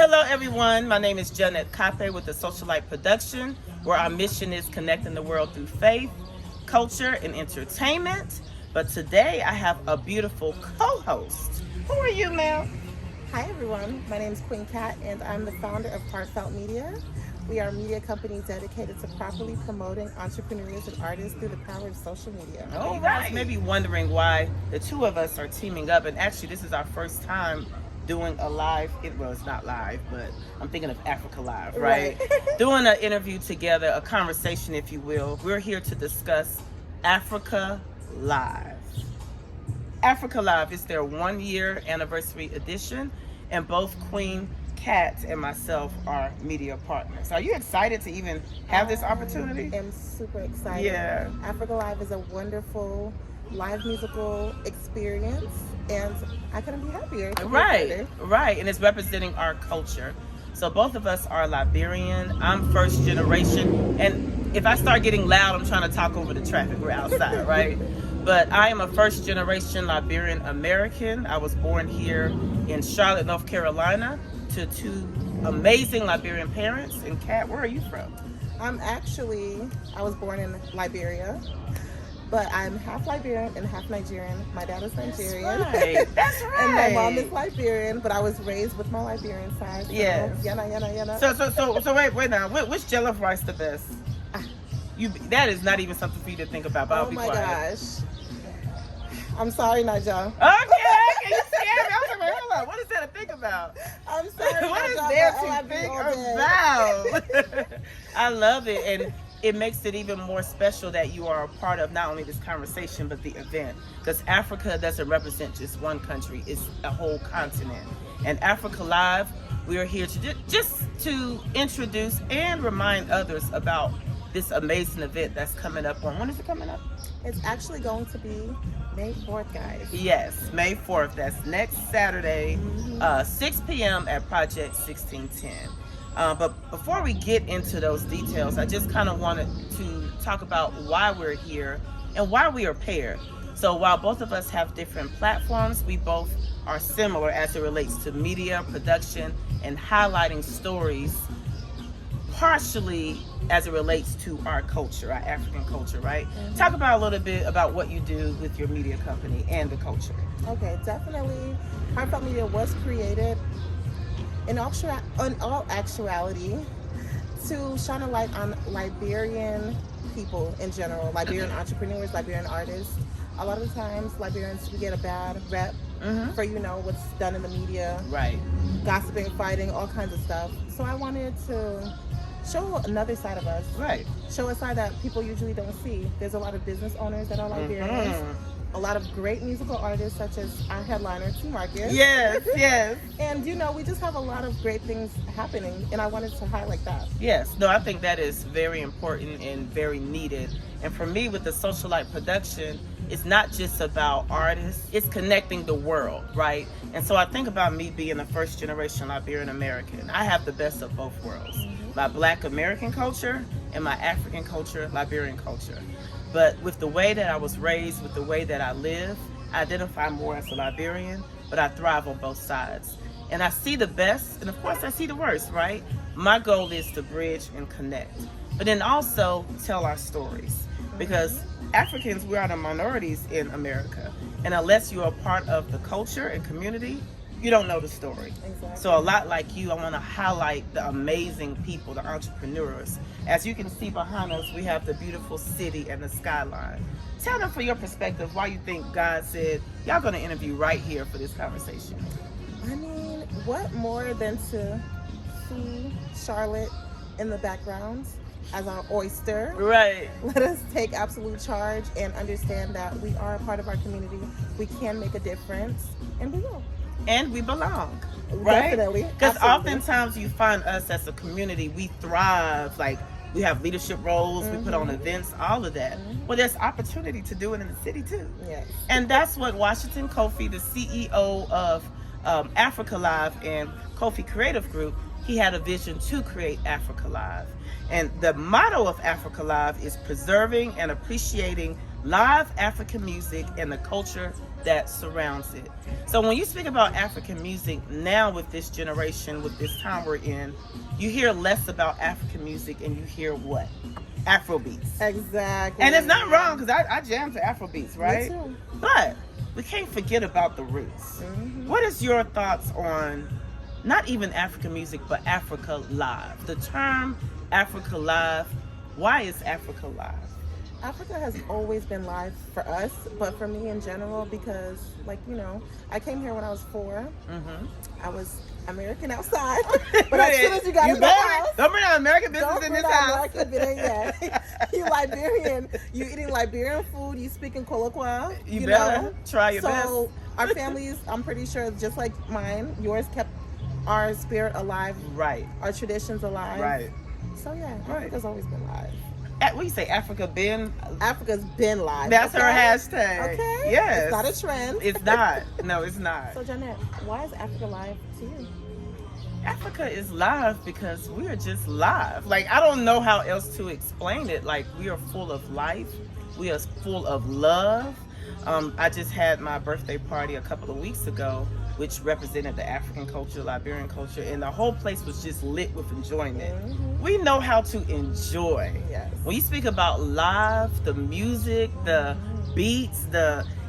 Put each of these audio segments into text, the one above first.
Hello, everyone. My name is Janet Cape with the Socialite Production, where our mission is connecting the world through faith, culture, and entertainment. But today I have a beautiful co-host. Who are you, Mel? Hi everyone, my name is Queen Kat and I'm the founder of Hart-Felt Media. We are a media company dedicated to properly promoting entrepreneurs and artists through the power of social media. All right. You may be wondering why the two of us are teaming up, and actually this is our first time doing a live, well, it's not live, but I'm thinking of Africa Live, right? Doing an interview together, a conversation, if you will. We're here to discuss Africa Live. Africa Live is their 1-year anniversary edition, and both Queen Kat and myself are media partners. Are you excited to even have this opportunity? I am super excited. Yeah. Africa Live is a wonderful live musical experience, and I couldn't be happier. Right, and it's representing our culture. So both of us are Liberian. I'm first generation, and if I start getting loud, I'm trying to talk over the traffic. We're outside, right? But I am a first generation Liberian American. I was born here in Charlotte, North Carolina, to two amazing Liberian parents. And Kat, where are you from? I was born in Liberia, but I'm half Liberian and half Nigerian. My dad is Nigerian. That's right. And my mom is Liberian, but I was raised with my Liberian side. So yes. Yana. So wait now. Which jollof rice the best? That is not even something for you to think about, but I'll be quiet. Gosh. I'm sorry, Naja. Okay, you scared me. I was like, hold on, what is there to think about? I'm sorry, what is Naja, there to think about? I love it, and it makes it even more special that you are a part of not only this conversation, but the event. Because Africa doesn't represent just one country, it's a whole continent. And Africa Live, we are here to just to introduce and remind others about this amazing event that's coming up on, when is it coming up? It's actually going to be May 4th, guys. Yes, May 4th. That's next Saturday, 6 p.m. at Project 1610. But before we get into those details, I just kind of wanted to talk about why we're here and why we are paired. So while both of us have different platforms, we both are similar as it relates to media, production, and highlighting stories, partially as it relates to our culture, our African culture, right? Talk about a little bit about what you do with your media company and the culture. Okay, definitely. Hart-Felt Media was created in all actuality to shine a light on Liberian people in general, Liberian entrepreneurs, Liberian artists. A lot of the times, Liberians, we get a bad rep for, what's done in the media. Right. Gossiping, fighting, all kinds of stuff. So I wanted to show another side of us. Right. Show a side that people usually don't see. There's a lot of business owners that are Liberians. A lot of great musical artists, such as our headliner, T. Marcus. Yes. And, we just have a lot of great things happening, and I wanted to highlight that. Yes. No, I think that is very important and very needed. And for me, with the Socialite Production, it's not just about artists, it's connecting the world, right? And so I think about me being a first generation Liberian American. I have the best of both worlds. My Black American culture and my African culture, Liberian culture. But with the way that I was raised, with the way that I live, I identify more as a Liberian, but I thrive on both sides. And I see the best, and of course I see the worst, right? My goal is to bridge and connect, but then also tell our stories. Because Africans, we are the minorities in America. And unless you are part of the culture and community, you don't know the story. Exactly. So a lot like you, I want to highlight the amazing people, the entrepreneurs. As you can see behind us, we have the beautiful city and the skyline. Tell them from your perspective why you think God said, y'all going to interview right here for this conversation. I mean, what more than to see Charlotte in the background as our oyster? Right. Let us take absolute charge and understand that we are a part of our community. We can make a difference, and we will. And we belong, right? Definitely. Because oftentimes you find us as a community, we thrive, like we have leadership roles, we put on events, all of that. Well, there's opportunity to do it in the city too. Yes. And that's what Washington Kofi, the CEO of Africa Live and Kofi Creative Group, he had a vision to create Africa Live. And the motto of Africa Live is preserving and appreciating live African music and the culture that surrounds it. So when you speak about African music now, with this generation, with this time we're in, you hear less about African music and you hear what? Afrobeats. Exactly. And it's not wrong, because I jam to Afrobeats, right? Me too. But we can't forget about the roots. What is your thoughts on not even African music, but Africa Live? The term Africa Live, why is Africa Live? Africa has always been live for us, but for me in general, because, like, you know, I came here when I was 4. I was American outside, but as soon as you got in the house, don't bring out American business in this house. You Liberian, you eating Liberian food, you speaking colloquial. You better know? try your best. So our families, I'm pretty sure, just like mine, yours kept our spirit alive, right? Our traditions alive, right? So yeah, right. Africa's always been live. What do you say? Africa's been live. That's okay? her hashtag. Okay. Yes. It's not a trend. It's not. No, it's not. So Jeanette, why is Africa live to you? Africa is live because we are just live. Like, I don't know how else to explain it. Like, we are full of life. We are full of love. I just had my birthday party a couple of weeks ago, which represented the African culture, Liberian culture, and the whole place was just lit with enjoyment. We know how to enjoy. Yes. When you speak about live, the music, the beats,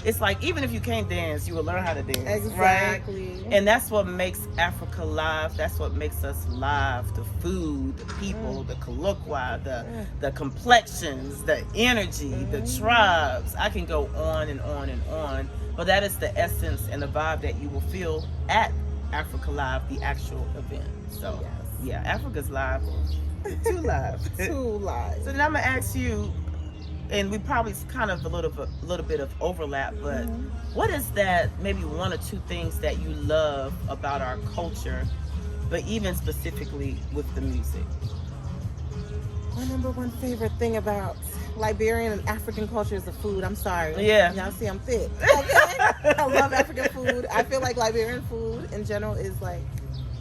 it's like, even if you can't dance, you will learn how to dance. Exactly. Right? And that's what makes Africa live. That's what makes us live. The food, the people, the colloquy, the complexions, the energy, the tribes. I can go on and on and on. But that is the essence and the vibe that you will feel at Africa Live, the actual event. So, yeah, Africa's live. Too live. Too live. So then I'm going to ask you, and we probably kind of a little bit of overlap, but what is that maybe one or two things that you love about our culture, but even specifically with the music? My number one favorite thing about Liberian and African culture is the food. I'm sorry. Yeah. Y'all see I'm fit. Okay? I love African food. I feel like Liberian food in general is like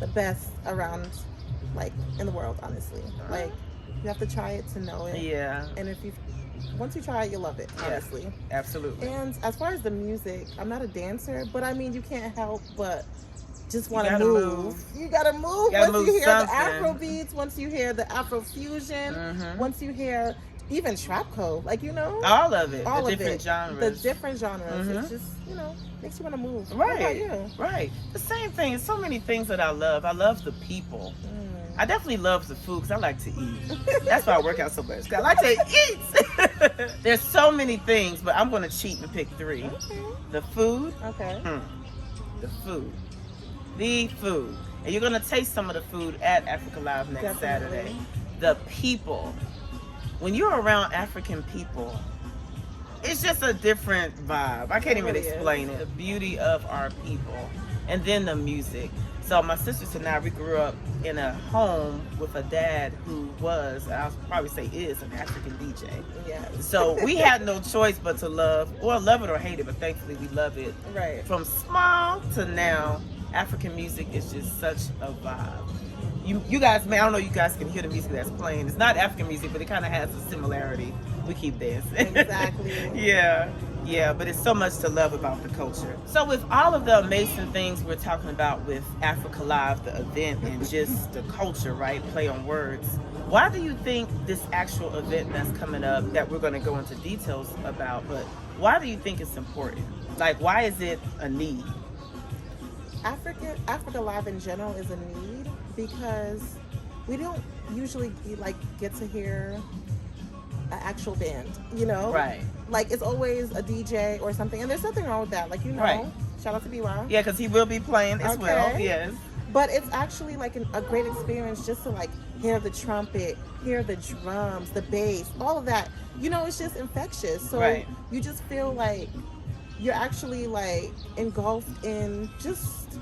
the best around, like, in the world, honestly. Like, you have to try it to know it. Yeah. And once you try it, you love it, honestly. Yeah, absolutely. And as far as the music, I'm not a dancer, but I mean, you can't help but just want to move. You gotta move. Once you hear the Afro beats, once you hear the Afro fusion, once you hear even trapco, like, you know, all of it, all the of different it, genres, the different genres. It's just, you know, makes you want to move. Right. What about you? Right. The same thing. So many things that I love. I love the people. I definitely love the food because I like to eat. That's why I work out so much, 'cause I like to eat. There's so many things, but I'm going to cheat and pick 3. Okay. The food. Okay. The food. The food. And you're going to taste some of the food at Africa Live next Saturday. The people. When you're around African people, it's just a different vibe. I can't even explain it. The beauty of our people. And then the music. So my sisters and I, we grew up in a home with a dad who was, I'll probably say is, an African DJ. Yes. So we had no choice but to love it or hate it, but thankfully we love it. Right. From small to now, African music is just such a vibe. You guys, man, I don't know, you guys can hear the music that's playing. It's not African music, but it kind of has a similarity. We keep dancing. Exactly. Yeah, but it's so much to love about the culture. So with all of the amazing things we're talking about with Africa Live, the event, and just the culture, right? Play on words. Why do you think this actual event that's coming up, that we're going to go into details about, but why do you think it's important? Like, why is it a need? Africa Live in general is a need because we don't usually get to hear an actual band, you know? Right. Like, it's always a DJ or something, and there's nothing wrong with that. Like, you know, right. Shout out to BY. Yeah, because he will be playing as well. Yes. But it's actually like a great experience just to like hear the trumpet, hear the drums, the bass, all of that. You know, it's just infectious. So you just feel like you're actually like engulfed in just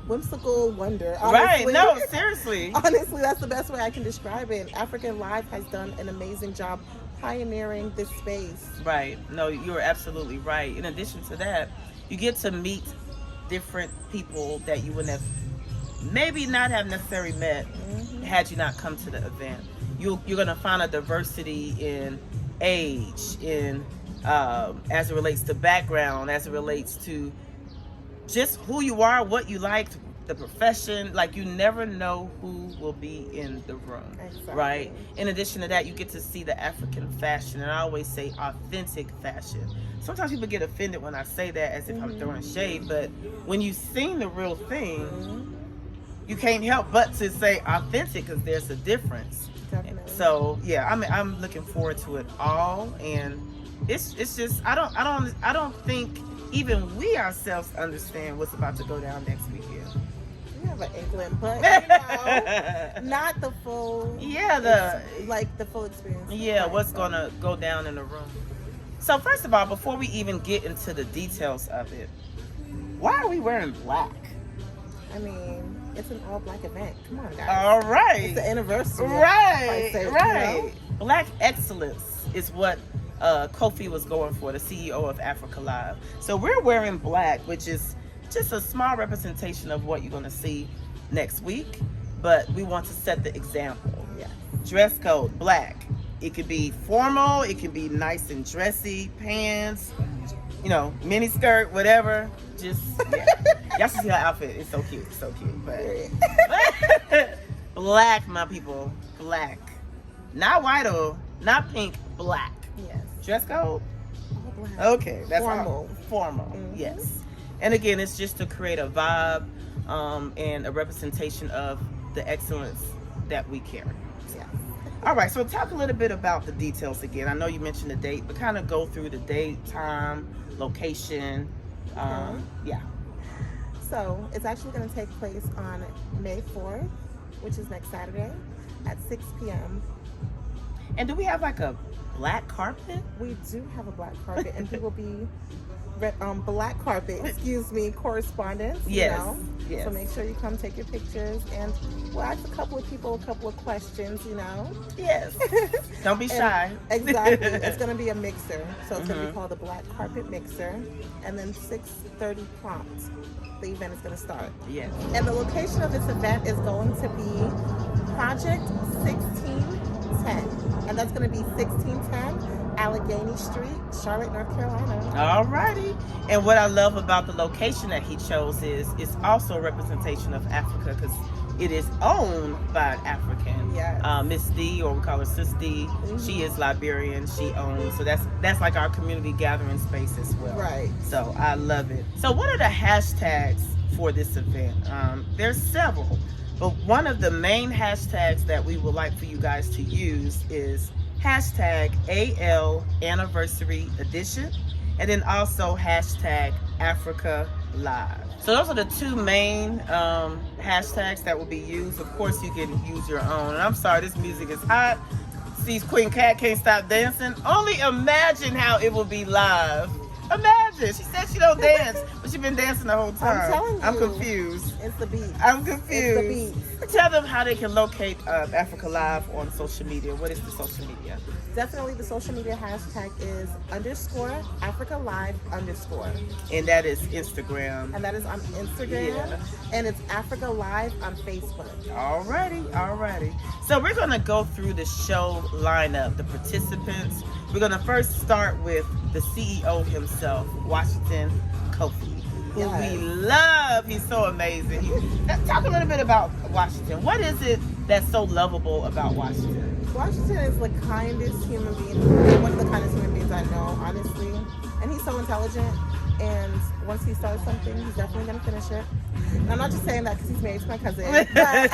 whimsical wonder. Honestly. Right, no, seriously. Honestly, that's the best way I can describe it. African Live has done an amazing job pioneering this space. Right, no, you're absolutely right. In addition to that, you get to meet different people that you would have maybe not have necessarily met had you not come to the event. You're going to find a diversity in age, in as it relates to background, as it relates to just who you are, what you like, the profession. Like, you never know who will be in the room. Exactly. Right? In addition to that, you get to see the African fashion, and I always say authentic fashion. Sometimes people get offended when I say that as if I'm throwing shade, but when you've seen the real thing, you can't help but to say authentic, because there's a difference. Definitely. So yeah, I'm looking forward to it all, and it's just I don't think even we ourselves understand what's about to go down next weekend. We have an inkling, but you know, not the full. Yeah, the full experience. Yeah, Right, what's so. gonna go down in the room. So first of all, before we even get into the details of it, why are we wearing black? I mean, it's an all-black event. Come on, guys. All right. It's the anniversary. Right, You know? right. Black excellence is what Kofi was going for, the CEO of Africa Live. So we're wearing black, which is just a small representation of what you're going to see next week. But we want to set the example. Yeah. Dress code, black. It could be formal. It can be nice and dressy, pants, mini skirt, whatever. Just, yeah. Y'all should see her outfit. It's so cute. So cute. But black, my people. Black. Not white or not pink. Black. Yes. Dress code? All black. Okay. That's Formal. all. Formal. Yes. And again, it's just to create a vibe and a representation of the excellence that we carry. Yeah. All right, so talk a little bit about the details again. I know you mentioned the date, but kind of go through the date, time, location. Yeah. So it's actually going to take place on May 4th, which is next Saturday at 6 p.m. And do we have like a black carpet? We do have a black carpet, and we will be black carpet, correspondence. Yes. You know? Yes. So make sure you come take your pictures, and we'll ask a couple of people a couple of questions. Yes. Don't be shy. Exactly. It's going to be a mixer, so it's going to be called the Black Carpet Mixer, and then 6:30 prompt. The event is going to start. Yes. And the location of this event is going to be Project 1610, and that's going to be 1610 Allegheny Street, Charlotte, North Carolina. All righty. And what I love about the location that he chose is it's also a representation of Africa, because it is owned by an African. Yes. Miss D, or we call her Sis D. She is Liberian. She owns. So that's like our community gathering space as well. Right. So I love it. So what are the hashtags for this event? There's several, but one of the main hashtags that we would like for you guys to use is hashtag AL Anniversary Edition, and then also hashtag Africa Live. So those are the two main hashtags that will be used. Of course, you can use your own. And I'm sorry, this music is hot. Sees Queen Cat can't stop dancing. Only imagine how it will be live. Imagine. She said she don't dance, but she's been dancing the whole time. I'm telling you. I'm confused. It's the beat. I'm confused. It's the beat. Tell them how they can locate Africa Live on social media. What is the social media? Definitely the social media hashtag is _Africa Live _. And that is Instagram. And that is on Instagram. Yeah. And it's Africa Live on Facebook. Alrighty. So we're gonna go through the show lineup, the participants. We're gonna first start with the CEO himself, Washington Kofi, who we love. He's so amazing. Talk a little bit about Washington. What is it that's so lovable about Washington? Washington is the kindest human being, one of the kindest human beings I know, honestly. And he's so intelligent. And once he starts something, he's definitely going to finish it. And I'm not just saying that because he's married to my cousin. But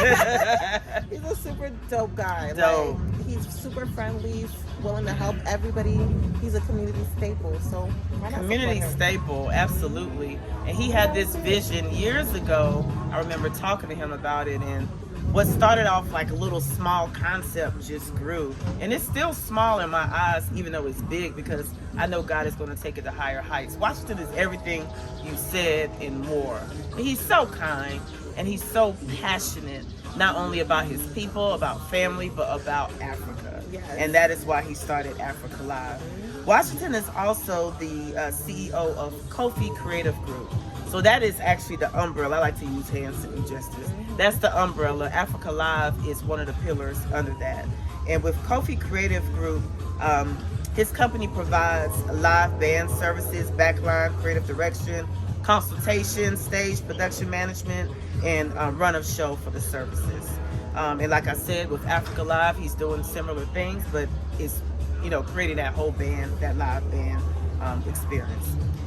he's a super dope guy. Dope. Like, he's super friendly, he's willing to help everybody. He's a community staple. So why not Community support him? staple, absolutely. And he had this vision years ago. I remember talking to him about it, and what started off like a little small concept just grew. And it's still small in my eyes, even though it's big, because I know God is going to take it to higher heights. Washington is everything you said and more. And he's so kind, and he's so passionate, not only about his people, about family, but about Africa. Yes. And that is why he started Africa Live. Washington is also the CEO of Kofi Creative Group. So that is actually the umbrella. I like to use hands to do justice. That's the umbrella. Africa Live is one of the pillars under that. And with Kofi Creative Group, His company provides live band services, backline, creative direction, consultation, stage production management, and run of show for the services. And like I said, with Africa Live, he's doing similar things, but it's, creating that whole band, that live band experience.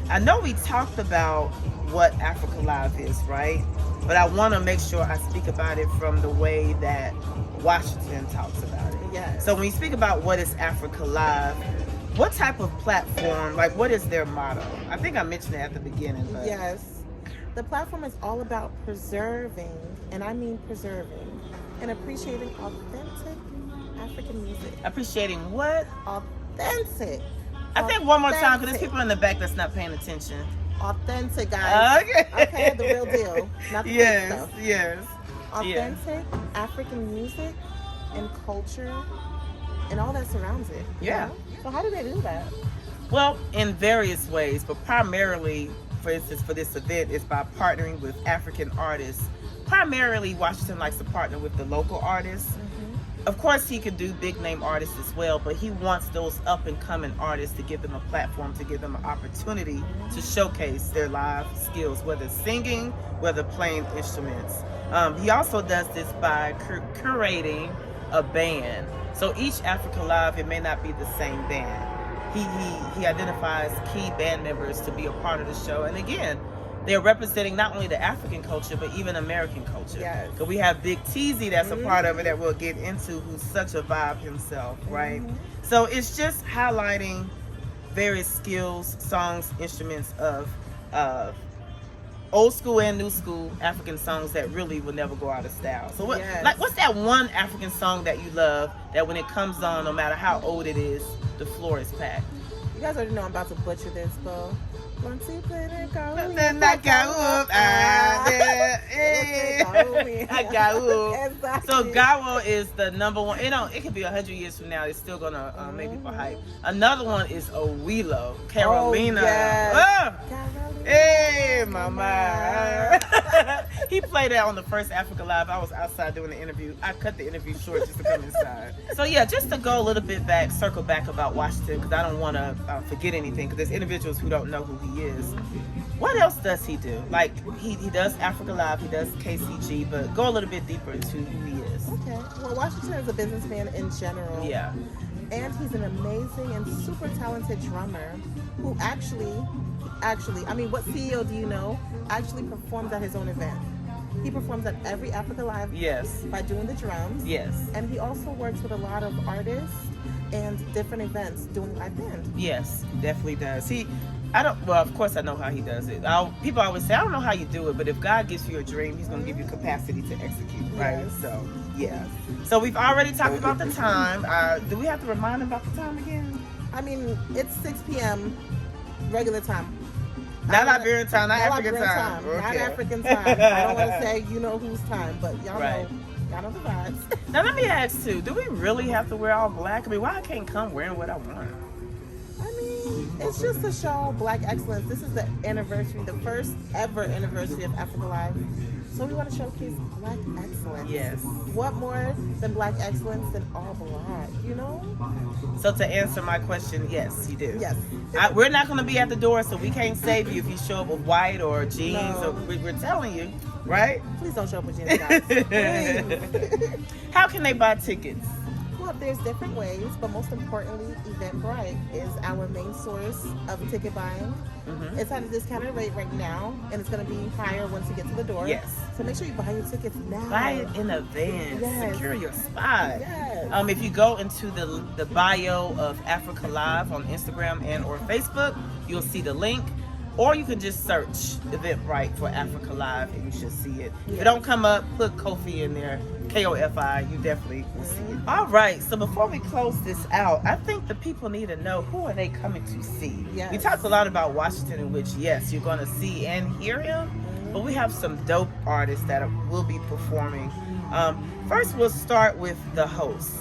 I know we talked about what Africa Live is, right? But I want to make sure I speak about it from the way that Washington talks about it. Yes. So when you speak about what is Africa Live, what type of platform, like what is their motto? I think I mentioned it at the beginning. But... Yes. The platform is all about preserving, and I mean preserving, and appreciating authentic African music. Appreciating what? Authentic. I think one more time, because there's people in the back that's not paying attention. Authentic, guys. Okay. Okay, the real deal. Not the fake stuff. Yes. Authentic African music and culture and all that surrounds it. Yeah. So how do they do that? Well, in various ways, but primarily, for instance, for this event, is by partnering with African artists. Primarily, Washington likes to partner with the local artists. Of course, he could do big name artists as well, but he wants those up and coming artists to give them a platform, to give them an opportunity to showcase their live skills, whether singing, whether playing instruments. He also does this by curating a band. So each Africa Live, it may not be the same band. He identifies key band members to be a part of the show, and again, they're representing not only the African culture, but even American culture. Yes. Because we have Big Teasy that's a part of it that we'll get into, who's such a vibe himself, right? So it's just highlighting various skills, songs, instruments of old school and new school African songs that really will never go out of style. So what's that one African song that you love that when it comes on, no matter how old it is, the floor is packed? You guys already know I'm about to butcher this, but once you put it go, then I got Exactly. So Gawo is the number one. It could be 100 years from now. It's still gonna make people hype. Another one is Owilo, Carolina. Oh, yes. Carolina. Hey, mama. He played that on the first Africa Live. I was outside doing the interview. I cut the interview short just to come inside. So yeah, just to go a little bit back, circle back about Washington, because I don't want to forget anything, because there's individuals who don't know who he is. What else does he do? Like, he does Africa Live, he does KCG, but go a little bit deeper into who he is. Okay. Well, Washington is a businessman in general. Yeah. And he's an amazing and super talented drummer who actually, I mean, what CEO do you know actually performs at his own event? He performs at every Africa Live. Yes. By doing the drums. Yes. And he also works with a lot of artists and different events doing live band. Yes, he definitely does. Well, of course I know how he does it. People always say, I don't know how you do it, but if God gives you a dream, he's going to give you capacity to execute, right? Yes. So, yeah. So we've already talked about the time. Do we have to remind him about the time again? I mean, it's 6 p.m. regular time. Not Liberian time, not African time. Okay. Not African time. I don't want to say you know whose time, but y'all know the vibes. Now let me ask too, do we really have to wear all black? I mean, why I can't come wearing what I want? I mean, it's just to show Black excellence. This is the anniversary, the first ever anniversary of Africa Live. So we want to showcase Black excellence. Yes. What more than Black excellence than all Black, you know? So to answer my question, yes, you do. Yes. We're not going to be at the door, so we can't save you if you show up with white or jeans. No. Or we're telling you, right? Please don't show up with jeans, guys. Please. How can they buy tickets? Well, there's different ways, but most importantly, Eventbrite is our main source of ticket buying. It's at a discounted rate right now, and it's going to be higher once you get to the door. Yes. So make sure you buy your tickets now. Buy it in advance. Yes. Secure your spot. Yes. If you go into the bio of Africa Live on Instagram and or Facebook, you'll see the link. Or you can just search Eventbrite for Africa Live and you should see it. If it don't come up, put Kofi in there, Kofi, you definitely will see it. All right, so before we close this out, I think the people need to know, who are they coming to see? Yes. We talked a lot about Washington, in which, yes, you're going to see and hear him, but we have some dope artists that will be performing. First, we'll start with the host.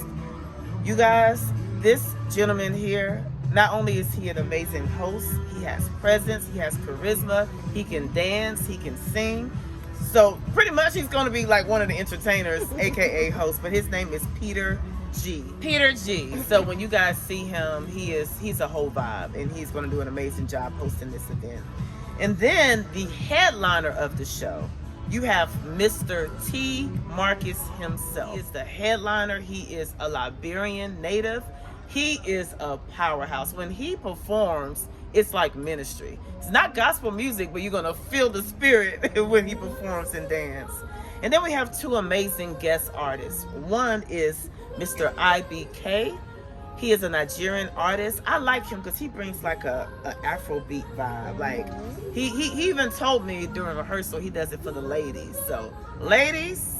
You guys, this gentleman here, not only is he an amazing host, he has presence, he has charisma, he can dance, he can sing. So pretty much he's going to be like one of the entertainers, aka host, but his name is Peter G. Peter G. So when you guys see him, he's a whole vibe, and he's going to do an amazing job hosting this event. And then the headliner of the show, you have Mr. T. Marcus himself. He is the headliner. He is a Liberian native. He is a powerhouse. When he performs, it's like ministry. It's not gospel music, but you're going to feel the spirit when he performs and dance. And then we have two amazing guest artists. One is Mr. IBK. He is a Nigerian artist. I like him because he brings like a Afrobeat vibe. Like he even told me during rehearsal he does it for the ladies. So ladies,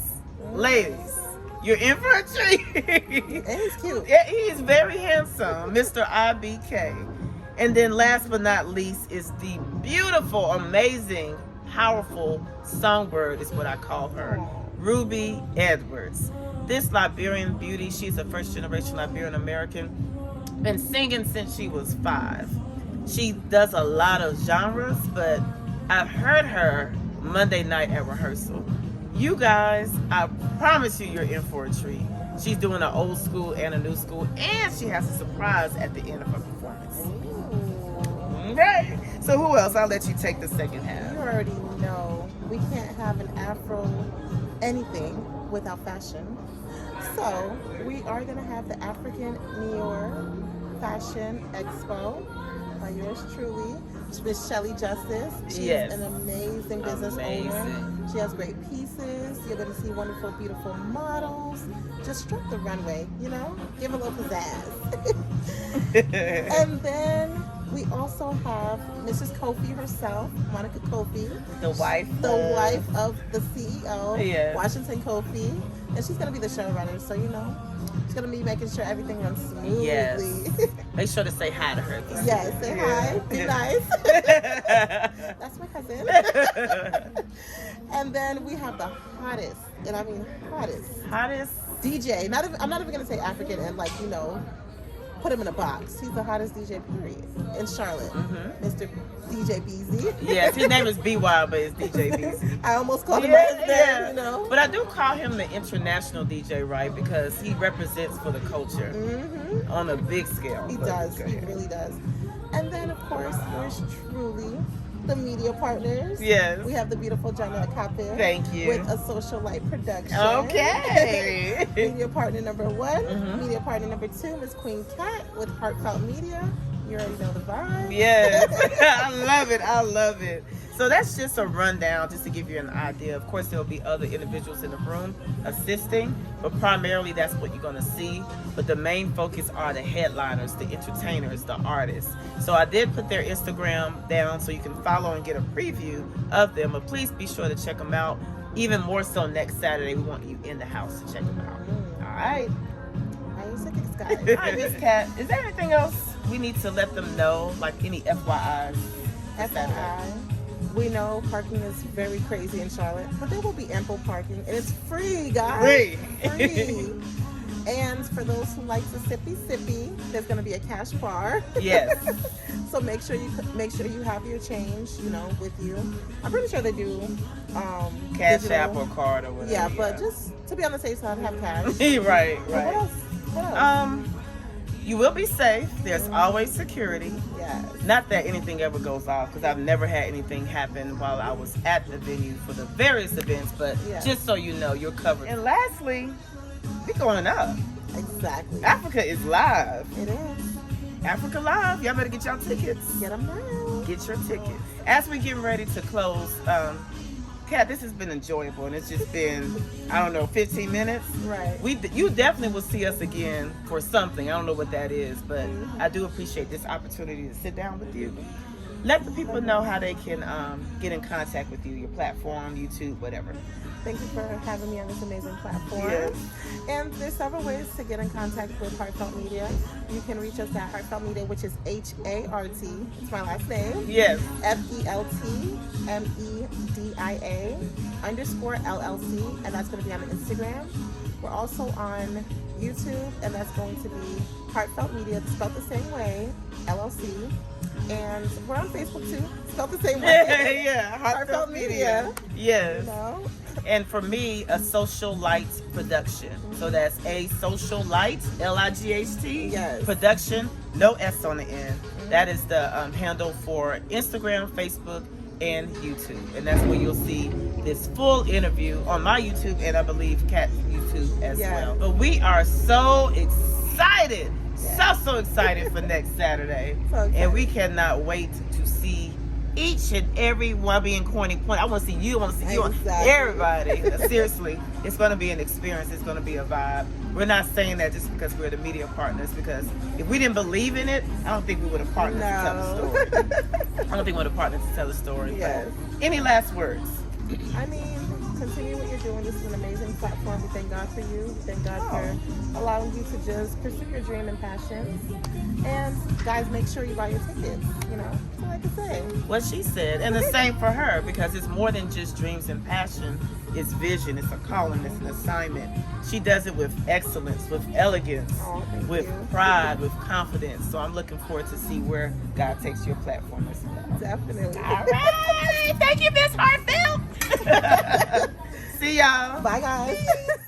you're in for a treat. And he's cute. Yeah, he is very handsome, Mr. IBK. And then last but not least is the beautiful, amazing, powerful songbird is what I call her, Ruby Edwards. This Liberian beauty, she's a first generation Liberian American, been singing since she was 5. She does a lot of genres, but I've heard her Monday night at rehearsal. You guys, I promise you, you're in for a treat. She's doing an old school and a new school, and she has a surprise at the end of her performance. Right. So who else? I'll let you take the second half. You already know we can't have an Afro anything without fashion. So we are going to have the African New York Fashion Expo by yours truly, Miss Shelly Justice. She's an amazing business owner. She has great pieces. You're going to see wonderful, beautiful models. Just strut the runway, you know? Give a little pizzazz. And then we also have Mrs. Kofi herself, Monica Kofi. The wife of the CEO, Washington Kofi. And she's going to be the showrunner, so you know, she's going to be making sure everything runs smoothly. Yes. Make sure to say hi to her. Yes, say hi. Be nice. That's my cousin. And then we have the hottest, and I mean hottest DJ. I'm not even going to say African and like, you know, put him in a box. He's the hottest DJ period in Charlotte. Mr. DJ BZ. Yes, his name is B-Wild, but it's DJ BZ. I almost called him by his name, you know. But I do call him the international DJ, right? Because he represents for the culture on a big scale. He does. He really does. And then, of course, yours truly, the media partners. Yes. We have the beautiful Janet Capel. Thank you. With a Social Light Production. Okay. Media partner number 1. Media partner number 2, Miss Queen Cat with Hart-Felt Media. You already know the vibe. Yes. I love it. So that's just a rundown, just to give you an idea. Of course, there'll be other individuals in the room assisting, but primarily that's what you're going to see. But the main focus are the headliners, the entertainers, the artists. So I did put their Instagram down so you can follow and get a preview of them. But please be sure to check them out. Even more so next Saturday, we want you in the house to check them out. All right. All right, Miss Cat. Is there anything else we need to let them know, like any FYIs? FYI. We know parking is very crazy in Charlotte, but there will be ample parking, and it's free, guys. Free. And for those who like to sippy, there's going to be a cash bar. Yes. So make sure you have your change, you know, with you. I'm pretty sure they do Cash App or card or whatever. Yeah, but just to be on the safe side, have cash. Right. What else? You will be safe. There's always security. Yes. Not that anything ever goes off, because I've never had anything happen while I was at the venue for the various events, but just so you know, you're covered. And lastly, we're going up. Exactly. Africa is live. It is. Africa Live. Y'all better get y'all tickets. Get them now. Get your tickets. As we get ready to close, Kat, this has been enjoyable, and it's just been, 15 minutes. Right. You definitely will see us again for something. I don't know what that is, but I do appreciate this opportunity to sit down with you. Let the people know how they can get in contact with you, your platform, YouTube, whatever. Thank you for having me on this amazing platform. Yes. And there's several ways to get in contact with Hart-Felt Media. You can reach us at Hart-Felt Media, which is HART. It's my last name. Yes. FELTMEDIA_LLC, and that's going to be on Instagram. We're also on YouTube, and that's going to be Hart-Felt Media, spelled the same way, LLC. And we're on Facebook too, spelled the same way. Yeah, Hart-Felt Media. Yes. You know? And for me, a social lights production. So that's a social light, Light, Yes. production, no S on the end. That is the handle for Instagram, Facebook, and YouTube. And that's where you'll see this full interview on my YouTube and I believe Kat's YouTube as well. But we are so excited. So excited for next Saturday. And we cannot wait to see each and every one being corny point. I want to see you. I want to see you. Exactly. Everybody. Seriously, it's going to be an experience. It's going to be a vibe. We're not saying that just because we're the media partners. Because if we didn't believe in it, I don't think we would have partnered to tell the story. I don't think we would have partnered to tell the story. Yes. Any last words? I mean, continue what you're doing. This is an amazing platform. We thank God for you. We thank God for allowing you to just pursue your dream and passions. And guys, make sure you buy your tickets. You know, that's all I can say. What she said, and the same for her, because it's more than just dreams and passion. It's vision, it's a calling, it's an assignment. She does it with excellence, with elegance, with pride, with confidence. So I'm looking forward to see where God takes your platform as well. Definitely. All right. Thank you, Miss Hart-Felt. See y'all. Bye, guys.